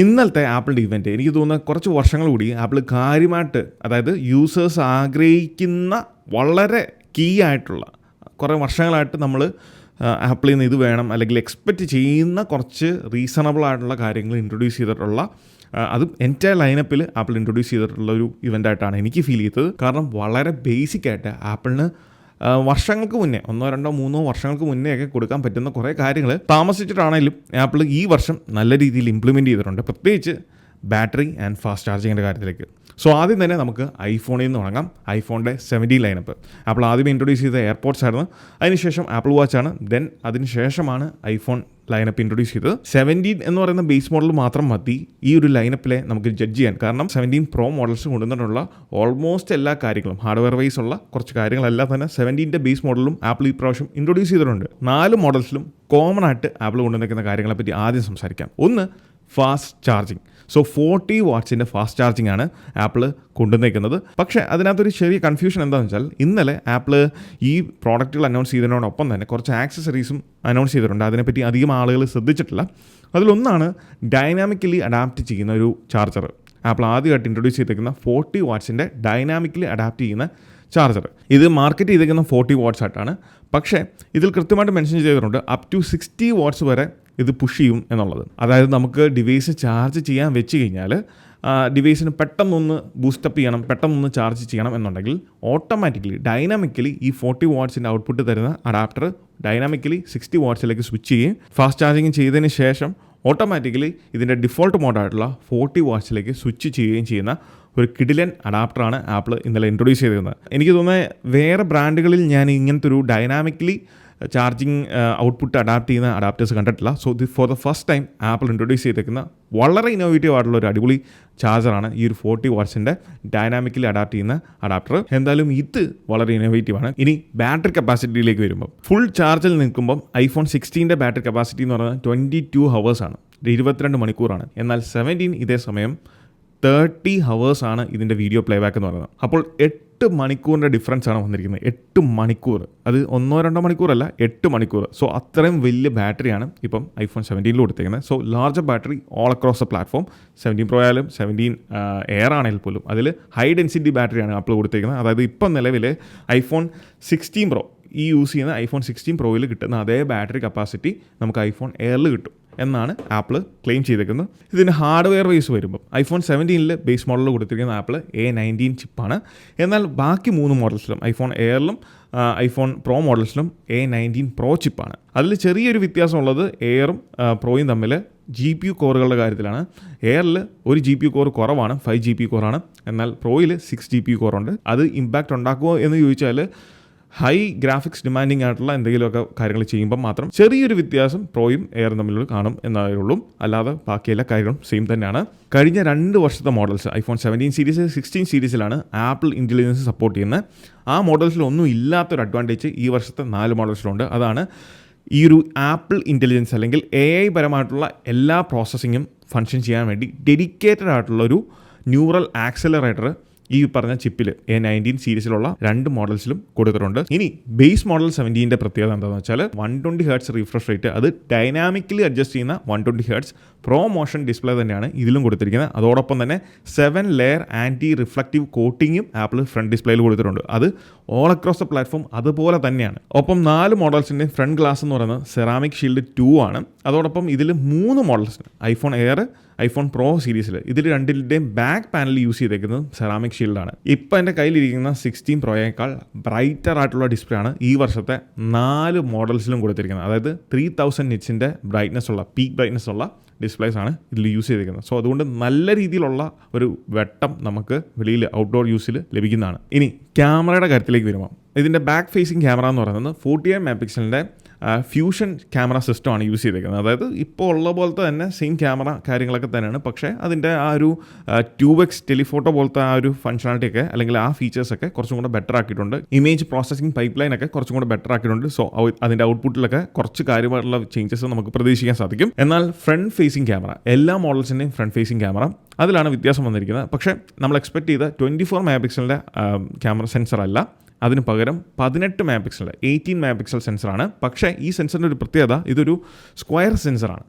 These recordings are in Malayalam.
ഇന്നലത്തെ ആപ്പിളിൻ്റെ ഇവൻറ്റ് എനിക്ക് തോന്നുന്ന കുറച്ച് വർഷങ്ങൾ കൂടി ആപ്പിൾ കാര്യമായിട്ട്, അതായത് യൂസേഴ്സ് ആഗ്രഹിക്കുന്ന വളരെ കീ ആയിട്ടുള്ള കുറേ വർഷങ്ങളായിട്ട് നമ്മൾ ആപ്പിളിൽ നിന്ന് ഇത് വേണം അല്ലെങ്കിൽ എക്സ്പെക്റ്റ് ചെയ്യുന്ന കുറച്ച് റീസണബിൾ ആയിട്ടുള്ള കാര്യങ്ങൾ ഇൻട്രൊഡ്യൂസ് ചെയ്തിട്ടുള്ള, അതും എൻറ്റയർ ലൈനപ്പിൽ ആപ്പിൾ ഇൻട്രൊഡ്യൂസ് ചെയ്തിട്ടുള്ള ഒരു ഇവൻ്റായിട്ടാണ് എനിക്ക് ഫീൽ ചെയ്തത്. കാരണം വളരെ ബേസിക് ആയിട്ട് ആപ്പിളിന് വർഷങ്ങൾക്ക് മുന്നേ 1, 2, 3 വർഷങ്ങൾക്ക് മുന്നേ ഒക്കെ കൊടുക്കാൻ പറ്റുന്ന കുറേ കാര്യങ്ങൾ താമസിച്ചിട്ടാണെങ്കിലും ആപ്പിൾ ഈ വർഷം നല്ല രീതിയിൽ ഇംപ്ലിമെൻറ്റ് ചെയ്തിട്ടുണ്ട്, പ്രത്യേകിച്ച് ബാറ്ററി ആൻഡ് ഫാസ്റ്റ് ചാർജിങ്ങിൻ്റെ കാര്യത്തിലേക്ക്. സോ ആദ്യം തന്നെ നമുക്ക് ഐഫോണിൽ നിന്ന് തുടങ്ങാം. ഐഫോണിൻ്റെ 17 ലൈനപ്പ് ആപ്പിൾ ആദ്യമേ ഇൻട്രൊഡ്യൂസ് ചെയ്ത എയർപോഡ്സ് ആയിരുന്നു, അതിനുശേഷം ആപ്പിൾ വാച്ചാണ്, ദെൻ അതിനുശേഷമാണ് ഐഫോൺ ലൈനപ്പ് ഇൻട്രൊഡ്യൂസ് ചെയ്തത്. 17 എന്ന് പറയുന്ന ബേസ് മോഡൽ മാത്രം മതി ഈ ഒരു ലൈനപ്പിലെ നമുക്ക് ജഡ്ജ് ചെയ്യാൻ. കാരണം 17 പ്രോ മോഡൽസ് കൊണ്ടുവന്നിട്ടുള്ള ഓൾമോസ്റ്റ് എല്ലാ കാര്യങ്ങളും ഹാർഡ്വെയർ വൈസ് ഉള്ള കുറച്ച് കാര്യങ്ങളെല്ലാം തന്നെ 17ൻ്റെ ബേസ് മോഡലും ആപ്പിൾ ഈ പ്രാവശ്യം ഇൻട്രൊഡ്യൂസ് ചെയ്തിട്ടുണ്ട്. 4 മോഡൽസിലും കോമൺ ആയിട്ട് ആപ്പിൾ കൊണ്ടുവന്നിരിക്കുന്ന കാര്യങ്ങളെപ്പറ്റി ആദ്യം സംസാരിക്കാം. ഒന്ന്, ഫാസ്റ്റ് ചാർജിങ്. സോ 40 വാട്ട്സിൻ്റെ ഫാസ്റ്റ് ചാർജിങ് ആണ് ആപ്പിൾ കൊണ്ടുവന്നിരിക്കുന്നത്. പക്ഷേ അതിനകത്തൊരു ചെറിയ കൺഫ്യൂഷൻ എന്താണെന്ന് വെച്ചാൽ, ഇന്നലെ ആപ്പിൾ ഈ പ്രോഡക്റ്റുകൾ അനൗൺസ് ചെയ്തതിനോടൊപ്പം തന്നെ കുറച്ച് ആക്സസറീസും അനൗൺസ് ചെയ്തിട്ടുണ്ട്. അതിനെപ്പറ്റി അധികം ആളുകൾ ശ്രദ്ധിച്ചിട്ടില്ല. അതിലൊന്നാണ് ഡൈനാമിക്കലി അഡാപ്റ്റ് ചെയ്യുന്ന ഒരു ചാർജർ. ആപ്പിൾ ആദ്യമായിട്ട് ഇൻട്രൊഡ്യൂസ് ചെയ്തിരിക്കുന്ന 40 വാട്ട്സിൻ്റെ ഡൈനാമിക്കലി അഡാപ്റ്റ് ചെയ്യുന്ന ചാർജർ. ഇത് മാർക്കറ്റ് ചെയ്തിരിക്കുന്ന 40 വാട്ട്സ് ആയിട്ടാണ്. പക്ഷേ ഇതിൽ കൃത്യമായിട്ട് മെൻഷൻ ചെയ്തിട്ടുണ്ട് അപ് ടു 60 വാട്ട്സ് വരെ ഇത് പുഷ് ചെയ്യും എന്നുള്ളത്. അതായത് നമുക്ക് ഡിവൈസ് ചാർജ് ചെയ്യാൻ വെച്ച് കഴിഞ്ഞാൽ ഡിവൈസിന് പെട്ടെന്നൊന്ന് ബൂസ്റ്റപ്പ് ചെയ്യണം, പെട്ടെന്നൊന്ന് ചാർജ് ചെയ്യണം എന്നുണ്ടെങ്കിൽ ഓട്ടോമാറ്റിക്കലി ഡൈനാമിക്കലി ഈ 40 വാട്ട്സിൻ്റെ ഔട്ട്പുട്ട് തരുന്ന അഡാപ്റ്റർ ഡൈനാമിക്കലി 60 വാട്ട്സിലേക്ക് സ്വിച്ച് ചെയ്യും. ഫാസ്റ്റ് ചാർജിങ് ചെയ്തതിന് ശേഷം ഓട്ടോമാറ്റിക്കലി ഇതിൻ്റെ ഡിഫോൾട്ട് മോഡായിട്ടുള്ള 40 വാട്ട്സിലേക്ക് സ്വിച്ച് ചെയ്യുകയും ചെയ്യുന്ന ഒരു കിടിലൻ അഡാപ്റ്ററാണ് ആപ്പിൾ ഇന്നലെ ഇൻട്രൊഡ്യൂസ് ചെയ്തിരുന്നത്. എനിക്ക് തോന്നുന്നത് വേറെ ബ്രാൻഡുകളിൽ ഞാൻ ഇങ്ങനത്തെ ഒരു ഡൈനാമിക്കലി ചാർജിങ് ഔട്ട്പുട്ട് അഡാപ്റ്റ് ചെയ്യുന്ന അഡാപ്റ്റേഴ്സ് കണ്ടിട്ടില്ല. So for the first time apple introduce ചെയ്തിരിക്കുന്ന വളരെ ഇന്നോവേറ്റീവ് ആയിട്ടുള്ള ഒരു അടിപൊളി ചാർജറാണ് ഈ ഒരു 40 വാട്ട്സിൻ്റെ ഡൈനാമിക്കലി അഡാപ്റ്റ് ചെയ്യുന്ന അഡാപ്റ്റർ. എന്തായാലും ഇത് വളരെ ഇന്നോവേറ്റീവ് ആണ്. ഇനി ബാറ്ററി കപ്പാസിറ്റിയിലേക്ക് വരുമ്പോൾ, ഫുൾ ചാർജിൽ നിൽക്കുമ്പം ഐഫോൺ 16ൻ്റെ ബാറ്ററി കപ്പാസിറ്റി എന്ന് പറയുന്നത് 22 ഹവേഴ്സാണ്, 22 മണിക്കൂറാണ്. എന്നാൽ 17 ഇതേ സമയം 30 ഹവേഴ്സാണ് ഇതിൻ്റെ വീഡിയോ പ്ലേബാക്ക് എന്ന് പറയുന്നത്. അപ്പോൾ 8 മണിക്കൂറിൻ്റെ ഡിഫറൻസ് ആണ് വന്നിരിക്കുന്നത്. 8 മണിക്കൂർ, അത് 1-2 മണിക്കൂറല്ല, 8 മണിക്കൂർ. സോ അത്രയും വലിയ ബാറ്ററിയാണ് ഇപ്പം ഐഫോൺ 17 കൊടുത്തിരിക്കുന്നത്. So larger battery all across the platform. 17 pro ആയാലും 17 എയർ ആണെങ്കിൽ പോലും അതിൽ ഹൈ ഡെൻസിറ്റി ബാറ്ററിയാണ് ആപ്പിൾ കൊടുത്തിരിക്കുന്നത്. അതായത് ഇപ്പം നിലവിൽ ഐഫോൺ 16 പ്രോ ഈ യൂസ് ചെയ്യുന്ന ഐഫോൺ 16 പ്രോയിൽ കിട്ടുന്ന അതേ ബാറ്ററി കപ്പാസിറ്റി നമുക്ക് ഐഫോൺ എയറിൽ കിട്ടും എന്നാണ് ആപ്പിൾ ക്ലെയിം ചെയ്തേക്കുന്നത്. ഇതിന് ഹാർഡ്വെയർ വൈസ് വരുമ്പോൾ ഐഫോൺ 17 ബേസ് മോഡലിൽ കൊടുത്തിരിക്കുന്ന ആപ്പിൾ A19 ചിപ്പാണ്. എന്നാൽ ബാക്കി 3 മോഡൽസിലും ഐഫോൺ എയറിലും ഐഫോൺ പ്രോ മോഡൽസിലും A19 പ്രോ ചിപ്പാണ്. അതിൽ ചെറിയൊരു വ്യത്യാസമുള്ളത് എയറും പ്രോയും തമ്മിൽ GPU കോറുകളുടെ കാര്യത്തിലാണ്. എയറിൽ ഒരു GPU കോർ കുറവാണ്, 5 GPU കോറാണ്. എന്നാൽ പ്രോയിൽ 6 GPU കോറുണ്ട്. അത് ഇമ്പാക്റ്റ് ഉണ്ടാക്കുമോ എന്ന് ചോദിച്ചാൽ ഹൈ ഗ്രാഫിക്സ് ഡിമാൻഡിങ് ആയിട്ടുള്ള എന്തെങ്കിലുമൊക്കെ കാര്യങ്ങൾ ചെയ്യുമ്പോൾ മാത്രം ചെറിയൊരു വ്യത്യാസം പ്രോയും എയറും തമ്മിലുള്ള കാണും എന്നേ ഉള്ളൂ. അല്ലാതെ ബാക്കി എല്ലാ കാര്യങ്ങളും സെയിം തന്നെയാണ്. കഴിഞ്ഞ 2 വർഷത്തെ മോഡൽസ് ഐഫോൺ 17 സീരീസ് 16 സീരീസിലാണ് ആപ്പിൾ ഇൻ്റലിജൻസ് സപ്പോർട്ട് ചെയ്യുന്നത്. ആ മോഡൽസിലൊന്നും ഇല്ലാത്തൊരു അഡ്വാൻറ്റേജ് ഈ വർഷത്തെ 4 മോഡൽസിലുണ്ട്. അതാണ് ഈ ഒരു ആപ്പിൾ ഇൻ്റലിജൻസ് അല്ലെങ്കിൽ AI പരമായിട്ടുള്ള എല്ലാ പ്രോസസ്സിങ്ങും ഫങ്ഷൻ ചെയ്യാൻ വേണ്ടി ഡെഡിക്കേറ്റഡ് ആയിട്ടുള്ളൊരു ന്യൂറൽ ആക്സലറേറ്റർ ഈ പറഞ്ഞ ചിപ്പിൽ A19 സീരീസിലുള്ള 2 മോഡൽസിലും കൊടുത്തിട്ടുണ്ട്. ഇനി ബേസ് മോഡൽ 17ൻ്റെ പ്രത്യേകത എന്താണെന്ന് വെച്ചാൽ 120 Hz റീഫ്രഷ് റേറ്റ്, അത് ഡൈനാമിക്കലി അഡ്ജസ്റ്റ് ചെയ്യുന്ന 120 Hz പ്രോ മോഷൻ ഡിസ്പ്ലേ തന്നെയാണ് ഇതിലും കൊടുത്തിരിക്കുന്നത്. അതോടൊപ്പം തന്നെ 7 ലെയർ ആൻറ്റി റിഫ്ലക്റ്റീവ് കോട്ടിങ്ങും ആപ്പിൾ ഫ്രണ്ട് ഡിസ്പ്ലേയിൽ കൊടുത്തിട്ടുണ്ട്. അത് ഓൾ അക്രോസ് ദ പ്ലാറ്റ്ഫോം അതുപോലെ തന്നെയാണ്. ഒപ്പം 4 മോഡൽസിൻ്റെ ഫ്രണ്ട് ഗ്ലാസ് എന്ന് പറയുന്നത് സെറാമിക് ഷീൽഡ് 2 ആണ്. അതോടൊപ്പം ഇതിൽ 3 മോഡൽസിന് ഐഫോൺ എയർ, ഐഫോൺ പ്രോ സീരീസിൽ ഇതിൽ രണ്ടിൻ്റെയും ബാക്ക് പാനൽ യൂസ് ചെയ്തേക്കുന്നത് സെറാമിക് ഷീൽഡാണ്. ഇപ്പം എൻ്റെ കയ്യിലിരിക്കുന്ന 16 പ്രോയേക്കാൾ ബ്രൈറ്റർ ആയിട്ടുള്ള ഡിസ്പ്ലേ ആണ് ഈ വർഷത്തെ 4 മോഡൽസിലും കൊടുത്തിരിക്കുന്നത്. അതായത് 3000 നിറ്റ്സിൻ്റെ ബ്രൈറ്റ്നസ് ഉള്ള പീക്ക് ബ്രൈറ്റ്നസ് ഉള്ള ഡിസ്പ്ലേസ് ആണ് ഇതിൽ യൂസ് ചെയ്തിരിക്കുന്നത്. സോ അതുകൊണ്ട് നല്ല രീതിയിലുള്ള ഒരു വെട്ടം നമുക്ക് വെളിയിൽ ഔട്ട്ഡോർ യൂസിൽ ലഭിക്കുന്നതാണ്. ഇനി ക്യാമറയുടെ കാര്യത്തിലേക്ക് വരുമ്പോൾ, ഇതിൻ്റെ ബാക്ക് ഫേസിങ് ക്യാമറ എന്ന് പറയുന്നത് 48 മെഗാ പിക്സലിൻ്റെ ഫ്യൂഷൻ ക്യാമറ സിസ്റ്റമാണ് യൂസ് ചെയ്തേക്കുന്നത്. അതായത് ഇപ്പോൾ ഉള്ള പോലത്തെ തന്നെ സെയിം ക്യാമറ കാര്യങ്ങളൊക്കെ തന്നെയാണ്. പക്ഷേ അതിൻ്റെ ആ ഒരു 2x ടെലിഫോട്ടോ പോലത്തെ ആ ഒരു ഫങ്ഷനാലിറ്റിയൊക്കെ അല്ലെങ്കിൽ ആ ഫീച്ചേഴ്സൊക്കെ കുറച്ചും കൂടെ ബെറ്റർ ആക്കിയിട്ടുണ്ട്. ഇമേജ് പ്രോസസ്സിംഗ് പൈപ്പ് ലൈനൊക്കെ കുറച്ചും കൂടെ ബെറ്റർ ആക്കിയിട്ടുണ്ട്. സോ അതിൻ്റെ ഔട്ട്പുട്ടിലൊക്കെ കുറച്ച് കാര്യമായിട്ടുള്ള ചേഞ്ചസ് നമുക്ക് പ്രതീക്ഷിക്കാൻ സാധിക്കും. എന്നാൽ ഫ്രണ്ട് ഫേസിംഗ് ക്യാമറ, എല്ലാ മോഡൽസിൻ്റെയും ഫ്രണ്ട് ഫേസിംഗ് ക്യാമറ, അതിലാണ് വ്യത്യാസം വന്നിരിക്കുന്നത്. പക്ഷേ നമ്മൾ എക്സ്പെക്ട് ചെയ്ത 24 മെഗാ പിക്സലിൻ്റെ ക്യാമറ സെൻസർ അല്ല, അതിന് പകരം 18 മെഗാ പിക്സൽ 18 മെഗാ പിക്സൽ സെൻസറാണ്. പക്ഷേ ഈ സെൻസറിൻ്റെ ഒരു പ്രത്യേകത, ഇതൊരു സ്ക്വയർ സെൻസറാണ്.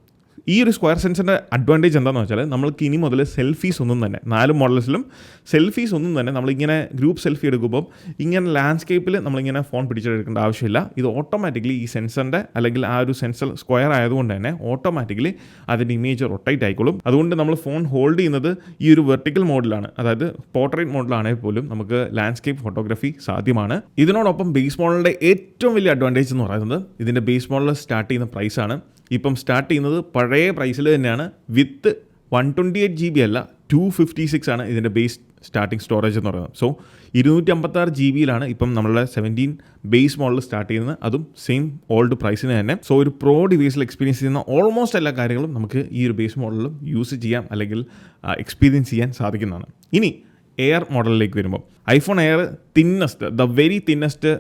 ഈ ഒരു സ്ക്വയർ സെൻസറിൻ്റെ അഡ്വാൻറ്റേജ് എന്താണെന്ന് വെച്ചാൽ നമ്മൾക്ക് ഇനി മുതൽ സെൽഫീസ് ഒന്നും തന്നെ 4 മോഡൽസിലും സെൽഫീസ് ഒന്നും തന്നെ നമ്മളിങ്ങനെ ഗ്രൂപ്പ് സെൽഫി എടുക്കുമ്പോൾ ഇങ്ങനെ ലാൻഡ്സ്കേപ്പിൽ നമ്മളിങ്ങനെ ഫോൺ പിടിച്ചെടുക്കേണ്ട ആവശ്യമില്ല. ഇത് ഓട്ടോമാറ്റിക്കലി ഈ സെൻസറിൻ്റെ അല്ലെങ്കിൽ ആ ഒരു സെൻസർ സ്ക്വയർ ആയതുകൊണ്ട് തന്നെ ഓട്ടോമാറ്റിക്കലി അതിൻ്റെ ഇമേജ് റൊട്ടേറ്റ് ആയിക്കോളും. അതുകൊണ്ട് നമ്മൾ ഫോൺ ഹോൾഡ് ചെയ്യുന്നത് ഈ ഒരു വെർട്ടിക്കൽ മോഡിലാണ്, അതായത് പോർട്രേറ്റ് മോഡിലാണെങ്കിൽ പോലും നമുക്ക് ലാൻഡ്സ്കേപ്പ് ഫോട്ടോഗ്രാഫി സാധ്യമാണ്. ഇതിനോടൊപ്പം ബേസ് മോഡലിൻ്റെ ഏറ്റവും വലിയ അഡ്വാൻറ്റേജ് എന്ന് പറയുന്നത് ഇതിൻ്റെ ബേസ് മോഡൽ സ്റ്റാർട്ട് ചെയ്യുന്ന പ്രൈസാണ്. ഇപ്പം സ്റ്റാർട്ട് ചെയ്യുന്നത് പഴയ പ്രൈസിൽ തന്നെയാണ്. വിത്ത് 128 GB അല്ല 256 ആണ് ഇതിൻ്റെ ബേസ് സ്റ്റാർട്ടിംഗ് സ്റ്റോറേജ് എന്ന് പറയുന്നത്. സോ 256 GB ഇപ്പം നമ്മളുടെ 17 ബേസ് മോഡൽ സ്റ്റാർട്ട് ചെയ്യുന്നത്, അതും സെയിം ഓൾഡ് പ്രൈസിന് തന്നെ. സോ ഒരു പ്രോ ഡിവൈസിൽ എക്സ്പീരിയൻസ് ചെയ്യുന്ന ഓൾമോസ്റ്റ് എല്ലാ കാര്യങ്ങളും നമുക്ക് ഈ ഒരു ബേസ് മോഡലിലും യൂസ് ചെയ്യാം അല്ലെങ്കിൽ എക്സ്പീരിയൻസ് ചെയ്യാൻ സാധിക്കുന്നതാണ്. ഇനി എയർ മോഡലിലേക്ക് വരുമ്പോൾ iPhone air the very thinnest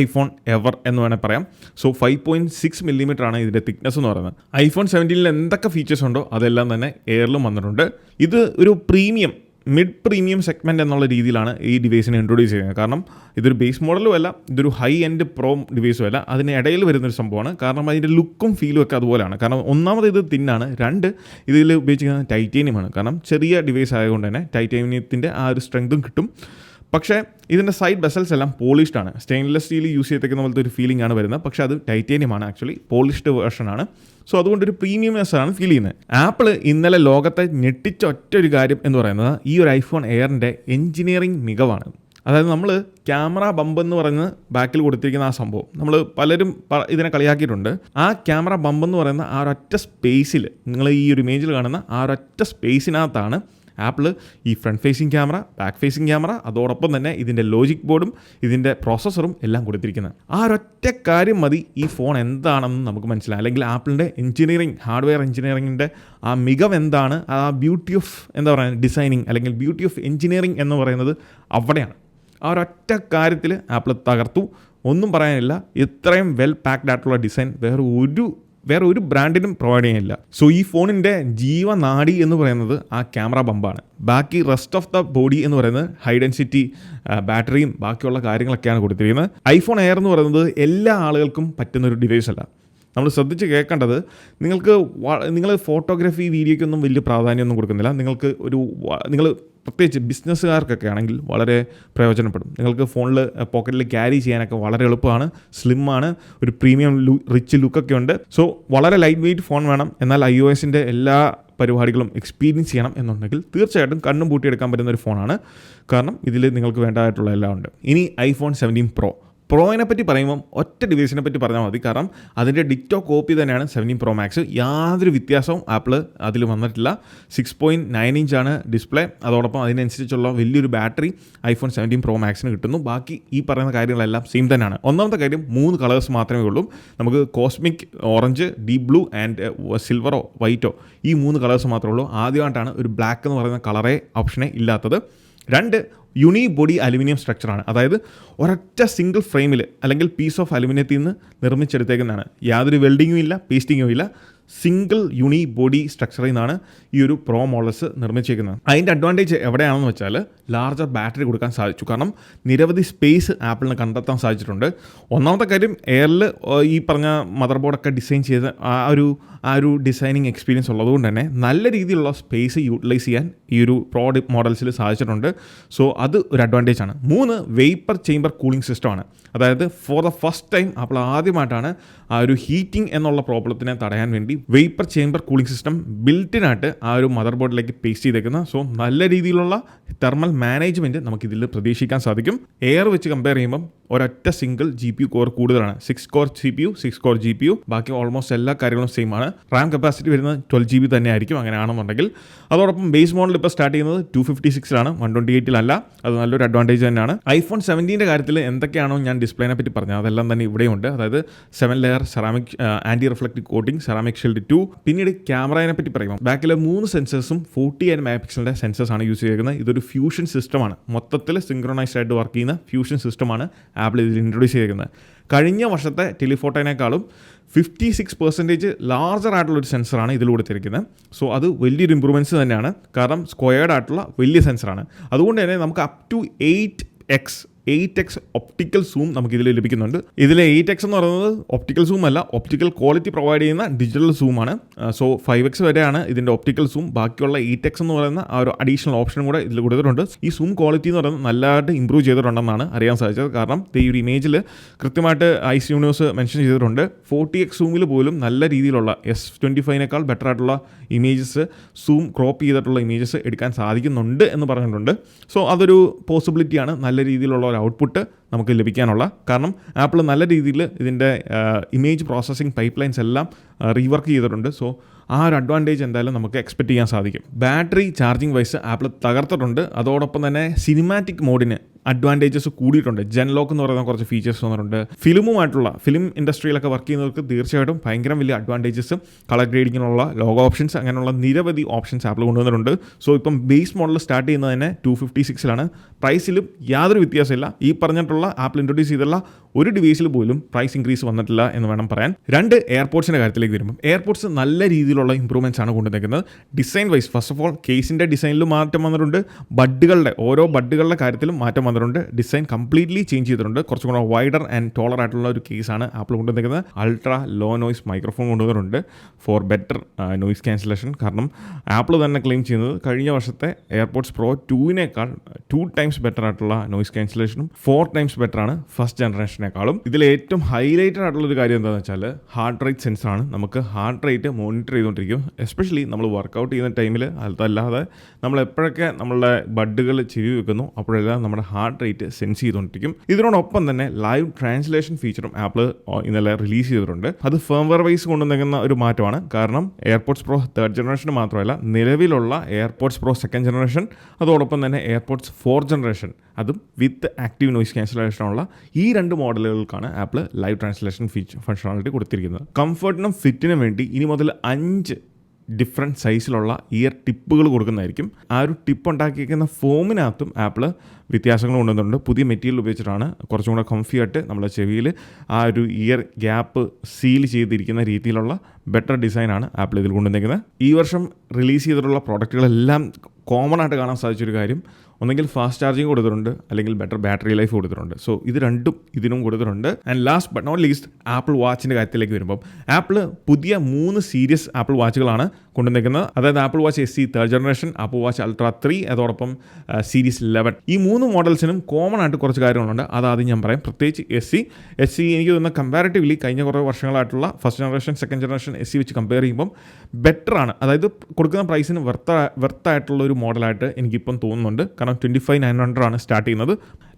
iPhone ever എന്ന് വേണമെങ്കിൽ പറയാം. സോ 5.6 mm ആണ് ഇതിൻ്റെ തിക്നെസ് എന്ന് പറയുന്നത്. ഐഫോൺ 17 എന്തൊക്കെ ഫീച്ചേഴ്സ് ഉണ്ടോ അതെല്ലാം തന്നെ എയറിലും വന്നിട്ടുണ്ട്. ഇത് ഒരു മിഡ് പ്രീമിയം സെഗ്മെൻറ്റ് എന്നുള്ള രീതിയിലാണ് ഈ ഡിവൈസിനെ ഇൻട്രൊഡ്യൂസ് ചെയ്യുന്നത്. കാരണം ഇതൊരു ബേസ് മോഡലും അല്ല, ഇതൊരു ഹൈ എൻഡ് പ്രോ ഡിവൈസും അല്ല, അതിന് ഇടയിൽ വരുന്നൊരു സംഭവമാണ്. കാരണം അതിൻ്റെ ലുക്കും ഫീലും ഒക്കെ അതുപോലെയാണ്. കാരണം ഒന്നാമത് ഇത് തിന്നാണ്, രണ്ട് ഇതിൽ ഉപയോഗിച്ചിരിക്കുന്നത് ടൈറ്റേനിയമാണ്. കാരണം ചെറിയ ഡിവൈസ് ആയതുകൊണ്ട് തന്നെ ടൈറ്റേനിയത്തിൻ്റെ ആ ഒരു സ്ട്രെങ്തും കിട്ടും. പക്ഷേ ഇതിൻ്റെ സൈഡ് ബെസൽസ് എല്ലാം പോളിഷ്ഡ് ആണ്. സ്റ്റെയിൻലെസ് സ്റ്റീൽ യൂസ് ചെയ്തേക്കുന്ന പോലത്തെ ഒരു ഫീലിംഗ് ആണ് വരുന്നത്. പക്ഷേ അത് ടൈറ്റേനിയമാണ്, ആക്ച്വലി പോളിഷ്ഡ് വേർഷനാണ്. സോ അതുകൊണ്ട് ഒരു പ്രീമിയംനെസ് ആണ് ഫീൽ ചെയ്യുന്നത്. ആപ്പിൾ ഇന്നലെ ലോകത്തെ ഞെട്ടിച്ച ഒറ്റൊരു കാര്യം എന്ന് പറയുന്നത് ഈ ഒരു ഐഫോൺ എയറിൻ്റെ എഞ്ചിനീയറിംഗ് മികവാണ്. അതായത് നമ്മൾ ക്യാമറ ബമ്പ് എന്ന് പറയുന്ന ബാക്കിൽ കൊടുത്തിരിക്കുന്ന ആ സംഭവം നമ്മൾ പലരും ഇതിനെ കളിയാക്കിയിട്ടുണ്ട്. ആ ക്യാമറ ബമ്പ് എന്ന് പറയുന്ന ആ ഒരൊറ്റ സ്പേസിൽ, നിങ്ങൾ ഈ ഒരു ഇമേജിൽ കാണുന്ന ആ ഒരൊറ്റ സ്പേസിനകത്താണ് ആപ്പിൾ ഈ front facing camera, back facing camera, അതോടൊപ്പം തന്നെ ഇതിൻ്റെ ലോജിക് ബോർഡും ഇതിൻ്റെ പ്രോസസ്സറും എല്ലാം കൊടുത്തിരിക്കുന്നത്. ആ ഒരൊറ്റ കാര്യം മതി ഈ ഫോൺ എന്താണെന്ന് നമുക്ക് മനസ്സിലാവും. അല്ലെങ്കിൽ ആപ്പിളിൻ്റെ ഹാർഡ്വെയർ എഞ്ചിനീയറിങ്ങിൻ്റെ ആ മികവ് എന്താണ്, ആ ബ്യൂട്ടി ഓഫ് ഡിസൈനിങ് അല്ലെങ്കിൽ ബ്യൂട്ടി ഓഫ് എഞ്ചിനീയറിംഗ് എന്ന് പറയുന്നത് അവിടെയാണ്. ആ ഒരൊറ്റ കാര്യത്തിൽ ആപ്പിൾ തകർത്തു, ഒന്നും പറയാനില്ല. ഇത്രയും വെൽ പാക്ഡ് ആയിട്ടുള്ള ഡിസൈൻ വേറെ ഒരു ബ്രാൻഡിനും പ്രൊവൈഡ് ചെയ്യാനില്ല. സോ ഈ ഫോണിൻ്റെ ജീവനാഡി എന്ന് പറയുന്നത് ആ ക്യാമറ ബമ്പാണ്. ബാക്കി റെസ്റ്റ് ഓഫ് ദ ബോഡി എന്ന് പറയുന്നത് ഹൈ ഡെൻസിറ്റി ബാറ്ററിയും ബാക്കിയുള്ള കാര്യങ്ങളൊക്കെയാണ് കൊടുത്തിരിക്കുന്നത്. ഐഫോൺ എയർ എന്ന് പറയുന്നത് എല്ലാ ആളുകൾക്കും പറ്റുന്നൊരു ഡിവൈസ് അല്ല. നമ്മൾ ശ്രദ്ധിച്ച് കേൾക്കേണ്ടത്, നിങ്ങൾ ഫോട്ടോഗ്രാഫി വീഡിയോയ്ക്കൊന്നും വലിയ പ്രാധാന്യമൊന്നും കൊടുക്കുന്നില്ല. നിങ്ങൾ പ്രത്യേകിച്ച് ബിസിനസ്സുകാർക്കൊക്കെ ആണെങ്കിൽ വളരെ പ്രയോജനപ്പെടും. നിങ്ങൾക്ക് ഫോണിൽ പോക്കറ്റിൽ ക്യാരി ചെയ്യാനൊക്കെ വളരെ എളുപ്പമാണ്, സ്ലിമ്മാണ്, ഒരു പ്രീമിയം റിച്ച് ലുക്കൊക്കെ ഉണ്ട്. സോ വളരെ ലൈറ്റ് വെയ്റ്റ് ഫോൺ വേണം, എന്നാൽ iOSൻ്റെ എല്ലാ പരിപാടികളും എക്സ്പീരിയൻസ് ചെയ്യണം എന്നുണ്ടെങ്കിൽ തീർച്ചയായിട്ടും കണ്ണും പൂട്ടിയെടുക്കാൻ പറ്റുന്ന ഒരു ഫോണാണ്. കാരണം ഇതിൽ നിങ്ങൾക്ക് വേണ്ടതായിട്ടുള്ള എല്ലാം ഉണ്ട്. ഇനി ഐഫോൺ 17 പ്രോയിനെ പറ്റി പറയുമ്പം ഒറ്റ ഡിവൈസിനെ പറ്റി പറഞ്ഞാൽ മതി. കാരണം അതിൻ്റെ ഡിക്റ്റോ കോപ്പി തന്നെയാണ് 17 Pro Max. യാതൊരു വ്യത്യാസവും ആപ്പിൾ അതിൽ വന്നിട്ടില്ല. 6.9 ഇഞ്ചാണ് ഡിസ്പ്ലേ. അതോടൊപ്പം അതിനനുസരിച്ചുള്ള വലിയൊരു ബാറ്ററി ഐഫോൺ 17 Pro Maxന് കിട്ടുന്നു. ബാക്കി ഈ പറയുന്ന കാര്യങ്ങളെല്ലാം സെയിം തന്നെയാണ്. ഒന്നാമത്തെ കാര്യം 3 കളേഴ്സ് മാത്രമേ ഉള്ളൂ. നമുക്ക് cosmic orange, deep blue and സിൽവറോ വൈറ്റോ, ഈ 3 കളേഴ്സ് മാത്രമേ ഉള്ളൂ. ആദ്യമായിട്ടാണ് ഒരു ബ്ലാക്ക് എന്ന് പറയുന്ന കളറേ ഓപ്ഷനെ ഇല്ലാത്തത്. 2 യൂണി ബോഡി അലുമിനിയം സ്ട്രക്ചറാണ്. അതായത് ഒരൊറ്റ സിംഗിൾ ഫ്രെയിമിൽ അല്ലെങ്കിൽ പീസ് ഓഫ് അലുമിനിയത്തിൽ നിന്ന് നിർമ്മിച്ചെടുത്തേക്കുന്നതാണ്. യാതൊരു വെൽഡിങ്ങും ഇല്ല, പേസ്റ്റിങ്ങും ഇല്ല. സിംഗിൾ യൂണി ബോഡി സ്ട്രക്ചറിൽ നിന്നാണ് ഈ ഒരു പ്രോ മോഡൽസ് നിർമ്മിച്ചേക്കുന്നത്. അതിൻ്റെ അഡ്വാൻറ്റേജ് എവിടെയാണെന്ന് വെച്ചാൽ ലാർജർ ബാറ്ററി കൊടുക്കാൻ സാധിച്ചു. കാരണം നിരവധി സ്പേസ് ആപ്പിളിന് കണ്ടെത്താൻ സാധിച്ചിട്ടുണ്ട്. ഒന്നാമത്തെ കാര്യം, എയറിൽ ഈ പറഞ്ഞ മദർ ബോർഡൊക്കെ ഡിസൈൻ ചെയ്ത ആ ഒരു ഡിസൈനിങ് എക്സ്പീരിയൻസ് ഉള്ളതുകൊണ്ട് തന്നെ നല്ല രീതിയിലുള്ള സ്പേസ് യൂട്ടിലൈസ് ചെയ്യാൻ ഈ ഒരു പ്രോ മോഡൽസിൽ സാധിച്ചിട്ടുണ്ട്. സോ അത് ഒരു അഡ്വാൻറ്റേജ് ആണ്. 3 വേപ്പർ ചേംബർ കൂളിംഗ് സിസ്റ്റമാണ്. അതായത് for the first time apple ആദ്യമായിട്ടാണ് ആ ഒരു ഹീറ്റിംഗ് എന്നുള്ള പ്രോബ്ലത്തിനെ തടയാൻ വേണ്ടി വേപ്പർ ചേംബർ കൂളിംഗ് സിസ്റ്റം ബിൽറ്റിനായിട്ട് ആ ഒരു മദർ ബോർഡിലേക്ക് പേസ്റ്റ് ചെയ്തേക്കുന്നത്. സോ നല്ല രീതിയിലുള്ള തെർമൽ മാനേജ്മെൻറ്റ് നമുക്കിതിൽ പ്രതീക്ഷിക്കാൻ സാധിക്കും. എയർ വെച്ച് കമ്പയർ ചെയ്യുമ്പം ഒരൊറ്റ സിംഗിൾ GPU കോർ കൂടുതലാണ്. 6 കോർ CPU, 6 കോർ GPU. ബാക്കി ഓൾമോസ്റ്റ് എല്ലാ കാര്യങ്ങളും സെയിം ആണ്. റാം കപ്പാസിറ്റി വരുന്നത് 12 GB തന്നെ ആയിരിക്കും അങ്ങനെയാണെന്നുണ്ടെങ്കിൽ. അതോടൊപ്പം ബേസ് മോഡൽ ഇപ്പോൾ സ്റ്റാർട്ട് ചെയ്യുന്നത് 256-ലാണ്, 128-ലല്ല. അത് നല്ലൊരു അഡ്വാൻറ്റേജ് തന്നെയാണ്. ഐഫോൺ 17 കാര്യത്തിൽ എന്തൊക്കെയാണോ ഞാൻ ഡിസ്പ്ലേനെ പറ്റി പറഞ്ഞത് അതെല്ലാം തന്നെ ഇവിടെയുണ്ട്. അതായത് 7 layer ceramic anti reflective coating, ceramic shield 2. പിന്നീട് ക്യാമറയെ പറ്റി പറയുമ്പോൾ ബാക്കിലെ 3 സെൻസേഴ്സും 48 മെഗാപിക്സലിൻ്റെ സെൻസേഴ്സാണ് യൂസ് ചെയ്തിരിക്കുന്നത്. ഇതൊരു ഫ്യൂഷൻ സിസ്റ്റമാണ്. മൊത്തത്തിൽ സിങ്ക്രണൈസ്ഡ് ആയിട്ട് വർക്ക് ചെയ്യുന്ന ഫ്യൂഷൻ സിസ്റ്റമാണ് ആപ്പിൾ ഇതിൽ ഇൻട്രൊഡ്യൂസ് ചെയ്തിരിക്കുന്നത്. കഴിഞ്ഞ വർഷത്തെ ടെലിഫോട്ടോനേക്കാളും 56% ലാർജർ ആയിട്ടുള്ളൊരു സെൻസറാണ് ഇതിൽ കൊടുത്തിരിക്കുന്നത്. സോ അത് വലിയൊരു ഇമ്പ്രൂവ്മെൻറ്റ്സ് തന്നെയാണ്. കാരണം സ്ക്വയർഡ് ആയിട്ടുള്ള വലിയ സെൻസറാണ്. അതുകൊണ്ട് തന്നെ നമുക്ക് up to 8x 8x optical zoom നമുക്ക് ഇതിൽ ലഭിക്കുന്നുണ്ട്. ഇതിൽ 8x എന്ന് പറയുന്നത് ഒപ്റ്റിക്കൽ സൂം അല്ല, ഒപ്റ്റിക്കൽ ക്വാളിറ്റി പ്രൊവൈഡ് ചെയ്യുന്ന ഡിജിറ്റൽ സൂമാണ്. സോ 5x വരെയാണ് ഇതിൻ്റെ ഒപ്റ്റിക്കൽ സൂം. ബാക്കിയുള്ള 8x എന്ന് പറയുന്ന ആ ഒരു അഡീഷണൽ ഓപ്ഷൻ കൂടെ ഇതിൽ കൊടുത്തിട്ടുണ്ട്. ഈ സൂം ക്വാളിറ്റി എന്ന് പറയുന്നത് നല്ലതായിട്ട് ഇമ്പ്രൂവ് ചെയ്തിട്ടുണ്ടെന്നാണ് അറിയാൻ സാധിച്ചത്. കാരണം ഈ ഒരു ഇമേജിൽ കൃത്യമായിട്ട് ഐസ് യൂണിവേഴ്സ് മെൻഷൻ ചെയ്തിട്ടുണ്ട്. 40x സൂമിൽ പോലും നല്ല രീതിയിലുള്ള S25നേക്കാൾ ബെറ്റർ ആയിട്ടുള്ള ഇമേജസ്, സൂം ക്രോപ്പ് ചെയ്തിട്ടുള്ള ഇമേജസ് എടുക്കാൻ സാധിക്കുന്നുണ്ട് എന്ന് പറഞ്ഞിട്ടുണ്ട്. സോ അതൊരു പോസിബിലിറ്റിയാണ്, നല്ല രീതിയിലുള്ള ഒരു ഔട്ട്പുട്ട് നമുക്ക് ലഭിക്കാനുള്ള. കാരണം ആപ്പിൾ നല്ല രീതിയിൽ ഇതിൻ്റെ ഇമേജ് പ്രോസസ്സിംഗ് പൈപ്പ് ലൈൻസ് എല്ലാം റീവർക്ക് ചെയ്തിട്ടുണ്ട്. സോ ആ ഒരു അഡ്വാൻറ്റേജ് എന്തായാലും നമുക്ക് എക്സ്പെക്റ്റ് ചെയ്യാൻ സാധിക്കും. ബാറ്ററി ചാർജിങ് വൈസ് ആപ്പിൾ തകർത്തിട്ടുണ്ട്. അതോടൊപ്പം തന്നെ സിനിമാറ്റിക് മോഡിന് അഡ്വാൻറ്റേജസ് കൂടിയിട്ടുണ്ട്. ജെൻ ലോക്ക് എന്ന് പറയുന്ന കുറച്ച് ഫീച്ചേഴ്സ് വന്നിട്ടുണ്ട്. ഫിലിം ഇൻഡസ്ട്രിയിലൊക്കെ വർക്ക് ചെയ്യുന്നവർക്ക് തീർച്ചയായിട്ടും ഭയങ്കര വലിയ അഡ്വാൻറ്റേജസും, കളർ ഗ്രേഡിങ്ങിനുള്ള ലോഗോ ഓപ്ഷൻസ്, അങ്ങനെയുള്ള നിരവധി ഓപ്ഷൻസ് ആപ്പിൾ കൊണ്ടുവന്നിട്ടുണ്ട്. സോ ഇപ്പം ബേസ് മോഡൽ സ്റ്റാർട്ട് ചെയ്യുന്നത് തന്നെ 256 പ്രൈസിലും യാതൊരു വ്യത്യാസമില്ല. ഈ പറഞ്ഞിട്ടുള്ള ആപ്പിൾ ഇൻട്രൊഡ്യൂസ് ചെയ്തിട്ടുള്ള ഒരു ഡിവൈസിൽ പോലും പ്രൈസ് ഇൻക്രീസ് വന്നിട്ടില്ല എന്ന് വേണം പറയാൻ. 2 എയർപോർട്സിൻ്റെ കാര്യത്തിലേക്ക് വരുമ്പോൾ എയർപോർട്സ് നല്ല രീതിയിലുള്ള ഇമ്പ്രൂവ്മെൻറ്റ്സ് ആണ് കൊണ്ടുവന്നിരിക്കുന്നത്. Design wise first of all കേസിൻ്റെ ഡിസൈനിലും മാറ്റം വന്നിട്ടുണ്ട്. ഓരോ ബഡ്ഡുകളുടെ കാര്യത്തിലും മാറ്റം വന്നിട്ടുണ്ട്. ഡിസൈൻ കംപ്ലീറ്റ്ലി ചേഞ്ച് ചെയ്തിട്ടുണ്ട്. കുറച്ചും കൂടെ വൈഡർ ആൻഡ് ടോളർ ആയിട്ടുള്ള ഒരു കേസാണ് ആപ്പിൾ കൊണ്ടുവന്നിരിക്കുന്നത്. അൾട്രാ ലോ നോയ്സ് മൈക്രോഫോൺ കൊണ്ടുവന്നിട്ടുണ്ട് ഫോർ ബെറ്റർ നോയ്സ് ക്യാൻസലേഷൻ. കാരണം ആപ്പിൾ തന്നെ ക്ലെയിം ചെയ്യുന്നത് കഴിഞ്ഞ വർഷത്തെ എയർപോർട്സ് പ്രോ 2 ടൈംസ് ബെറ്റർ ആയിട്ടുള്ള നോയ്സ് ക്യാൻസലേഷനും 4 ടൈംസ് ബെറ്റർ ആണ് ഫസ്റ്റ് ജനറേഷനേക്കാളും. ഇതിൽ ഏറ്റവും ഹൈലൈറ്റഡ് ആയിട്ടുള്ള ഒരു കാര്യം എന്താണെന്ന് വെച്ചാൽ ഹാർട്ട് റേറ്റ് സെൻസറാണ്. നമുക്ക് ഹാർട്ട് റേറ്റ് മോണിറ്റർ ചെയ്തുകൊണ്ടിരിക്കും. എസ്പെഷ്യലി നമ്മൾ വർക്കൗട്ട് ചെയ്യുന്ന ടൈമിൽ, അതല്ലാതെ നമ്മൾ എപ്പോഴൊക്കെ നമ്മളുടെ ബഡ്ഡുകൾ ചെവി വെക്കുന്നു അപ്പോഴെല്ലാം നമ്മുടെ ഹാർട്ട് റേറ്റ് സെൻസ് ചെയ്തുകൊണ്ടിരിക്കും. ഇതിനോടൊപ്പം തന്നെ ലൈവ് ട്രാൻസ്ലേഷൻ ഫീച്ചറും ആപ്പിൾ ഇന്നലെ റിലീസ് ചെയ്തിട്ടുണ്ട്. അത് ഫേംവെയർ വൈസ് കൊണ്ടുവന്നിരിക്കുന്ന ഒരു മാറ്റമാണ്. കാരണം എയർപോർട്സ് പ്രോ 3rd ജനറേഷൻ മാത്രമല്ല, നിലവിലുള്ള എയർപോർട്സ് പ്രോ 2nd ജനറേഷൻ, അതോടൊപ്പം തന്നെ എയർപോർട്സ് 4th ജനറേഷൻ, അതും വിത്ത് ആക്റ്റീവ് നോയ്സ് ക്യാൻസലേഷനുള്ള ഈ 2 മോഡലുകൾക്കാണ് ആപ്പിൾ ലൈവ് ട്രാൻസ്ലേഷൻ ഫംഗ്ഷനാലിറ്റി കൊടുത്തിരിക്കുന്നത്. കംഫർട്ടിനും ഫിറ്റിനും വേണ്ടി ഇനി മുതൽ 5 ഡിഫറെൻറ്റ് സൈസിലുള്ള ഇയർ ടിപ്പുകൾ കൊടുക്കുന്നതായിരിക്കും. ആ ഒരു ടിപ്പ് ഉണ്ടാക്കിയിരിക്കുന്ന ഫോമിനകത്തും ആപ്പിൾ വ്യത്യാസങ്ങൾ കൊണ്ടുവന്നിട്ടുണ്ട്. പുതിയ മെറ്റീരിയൽ ഉപയോഗിച്ചിട്ടാണ് കുറച്ചും കൂടെ കംഫിയായിട്ട് നമ്മുടെ ചെവിയിൽ ആ ഒരു ഇയർ ഗ്യാപ്പ് സീൽ ചെയ്തിരിക്കുന്ന രീതിയിലുള്ള ബെറ്റർ ഡിസൈനാണ് ആപ്പിൾ ഇതിൽ കൊണ്ടുവന്നിരിക്കുന്നത്. ഈ വർഷം റിലീസ് ചെയ്തിട്ടുള്ള പ്രോഡക്റ്റുകളെല്ലാം കോമൺ ആയിട്ട് കാണാൻ സാധിച്ചൊരു കാര്യം, ഒന്നെങ്കിൽ ഫാസ്റ്റ് ചാർജിങ് കൊടുത്തിട്ടുണ്ട്, അല്ലെങ്കിൽ ബെറ്റർ ബാറ്ററി ലൈഫ് കൊടുത്തിട്ടുണ്ട്. സോ ഇത് രണ്ടും ഇതിനും കൊടുത്തിട്ടുണ്ട്. And last but not least Apple വാച്ചിൻ്റെ കാര്യത്തിലേക്ക് വരുമ്പം ആപ്പിൾ പുതിയ 3 സീരീസ് ആപ്പിൾ വാച്ചുകളാണ് കൊണ്ടുവന്നിരിക്കുന്നത്. അതായത് apple watch SE 3rd generation, apple watch ultra 3, അതോടൊപ്പം സീരീസ് 11. ഈ 3 മോഡൽസിനും കോമൺ ആയിട്ട് കുറച്ച് കാര്യങ്ങളുണ്ട്. അതാദ്യം ഞാൻ പറയാം. പ്രത്യേകിച്ച് SE എനിക്ക് തോന്നുന്ന കമ്പാരിറ്റീവ്ലി കഴിഞ്ഞ കുറേ വർഷങ്ങളായിട്ടുള്ള first generation 2nd generation SE വെച്ച് കമ്പയർ ചെയ്യുമ്പം ബെറ്ററാണ്. അതായത് കൊടുക്കുന്ന പ്രൈസിന് വെർത്തായിട്ടുള്ള ഒരു മോഡലായിട്ട് എനിക്കിപ്പം തോന്നുന്നുണ്ട്. കാരണം 25,900 സ്റ്റാർട്ട് ചെയ്യുന്നത്.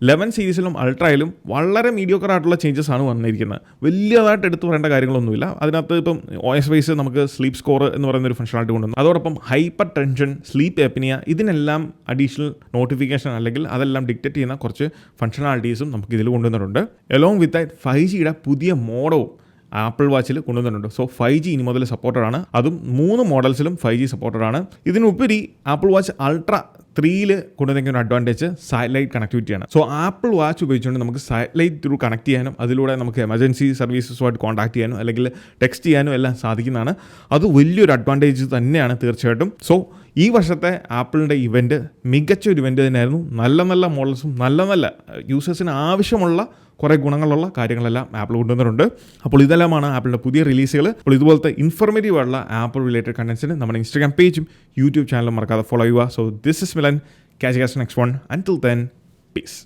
11 സീരീസിലും അൾട്രയിലും വളരെ മീഡിയോക്കർ ആയിട്ടുള്ള ചേഞ്ചസ് ആണ് വന്നിരിക്കുന്നത്. വലിയതായിട്ട് എടുത്തു പറയേണ്ട കാര്യങ്ങളൊന്നുമില്ല. അതിനകത്ത് ഇപ്പം OS വൈസ് നമുക്ക് സ്ലീപ്പ് സ്കോർ എന്ന് പറയുന്ന ഒരു ഫംഗ്ഷനാലിറ്റി കൊണ്ടുവന്നു. അതോടൊപ്പം ഹൈപ്പർ ടെൻഷൻ, സ്ലീപ്പ് എപ്നിയ, ഇതിനെല്ലാം അഡീഷണൽ നോട്ടിഫിക്കേഷൻ അല്ലെങ്കിൽ അതെല്ലാം ഡിക്റ്റേറ്റ് ചെയ്യുന്ന കുറച്ച് ഫംഗ്ഷനാലിറ്റീസും നമുക്ക് ഇതിൽ കൊണ്ടുവന്നിട്ടുണ്ട്. എലോങ് വിത്ത് 5Gയുടെ പുതിയ മോഡവും ആപ്പിൾ വാച്ചിൽ കൊണ്ടുവന്നിട്ടുണ്ട്. സോ 5G ഇനി മുതൽ സപ്പോർട്ടഡ് ആണ്. അതും 3 മോഡൽസിലും 5G സപ്പോർട്ടഡ് ആണ്. ഇതിനുപരി ആപ്പിൾ വാച്ച് അൾട്രാ 3 കൊണ്ടുവന്നിരിക്കുന്ന അഡ്വാൻറ്റേജ് സാറ്റലൈറ്റ് കണക്ടിവിറ്റിയാണ്. സോ ആപ്പിൾ വാച്ച് ഉപയോഗിച്ചുകൊണ്ട് നമുക്ക് സാറ്റലൈറ്റ് ത്രൂ കണക്ട് ചെയ്യാനും അതിലൂടെ നമുക്ക് എമർജൻസി സർവീസസുമായിട്ട് കോൺടാക്ട് ചെയ്യാനും അല്ലെങ്കിൽ ടെക്സ്റ്റ് ചെയ്യാനും എല്ലാം സാധിക്കുന്നതാണ്. അത് വലിയൊരു അഡ്വാൻറ്റേജ് തന്നെയാണ് തീർച്ചയായിട്ടും. സോ ഈ വർഷത്തെ ആപ്പിളിൻ്റെ ഇവൻറ്റ് മികച്ചൊരു ഇവൻറ്റ് തന്നെയായിരുന്നു. നല്ല മോഡൽസും നല്ല യൂസേഴ്സിന് ആവശ്യമുള്ള കുറേ ഗുണങ്ങളുള്ള കാര്യങ്ങളെല്ലാം ആപ്പിൾ കൊണ്ടുവന്നിട്ടുണ്ട്. അപ്പോൾ ഇതെല്ലാമാണ് ആപ്പിളിൻ്റെ പുതിയ റിലീസുകൾ. അപ്പോൾ ഇതുപോലത്തെ ഇൻഫോർമേറ്റീവ് ആയിട്ടുള്ള ആപ്പിൾ റിലേറ്റഡ് കണ്ടൻസിന് നമ്മുടെ ഇൻസ്റ്റാഗ്രാം പേജും യൂട്യൂബ് ചാനലും മറക്കാതെ ഫോളോ ചെയ്യുക. So this is Milan. Catch you guys next one. Until then, peace.